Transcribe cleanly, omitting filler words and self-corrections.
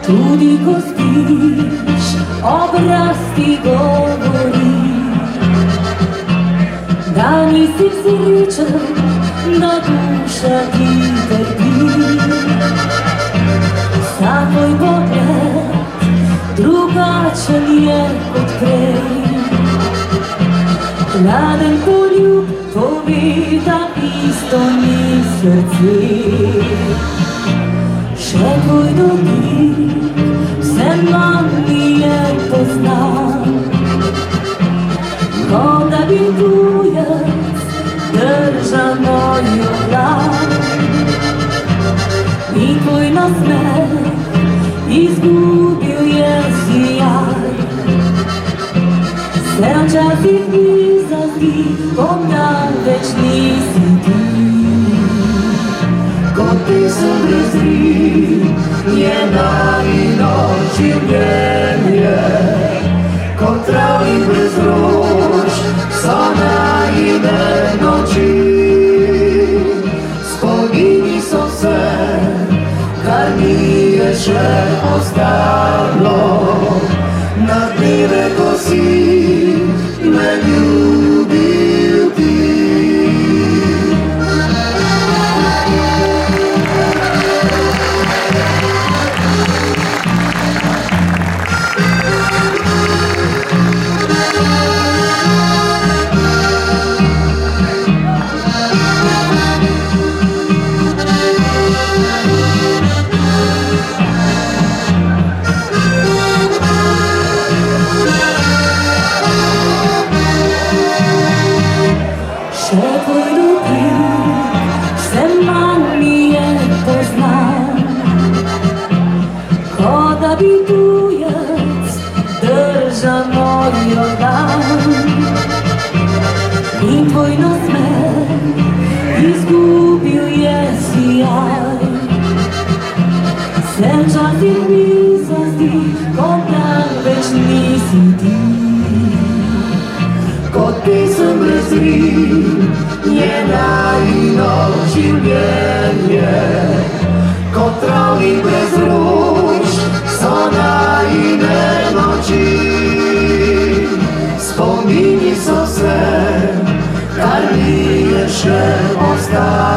Tudi ko spiš, obraz ti govori, da nisi srečen, da duša ti trpi. Vsak tvoj pogled drugačen je kot prej. Mladen poljub pove, da isto ni srce. Še tvoj dotik vse manj mi je poznan, kot da bi tujec držal mojo dlan. In tvoj nasmeh izgubil je sijaj. Se včasih mi zazdi, kot da več nisi ti. Kot pesem brez rim je najino življenje, kot travnik brez rož so najine noči. Spomini so vse, kar mi je še ostalo, na dneve, ko si me ljubil ti. Še tvoj dotik vse manj mi je poznan, kot da bi tujec držal mojo dlan. In tvoj nasmeh izgubil je sijaj. Se včasih mi zazdi, kot da več nisi ti. Kot pesem brez rim je najino življenje, kot travnik brez rož so najine noči. Spomini so vse, kar mi je še ostalo.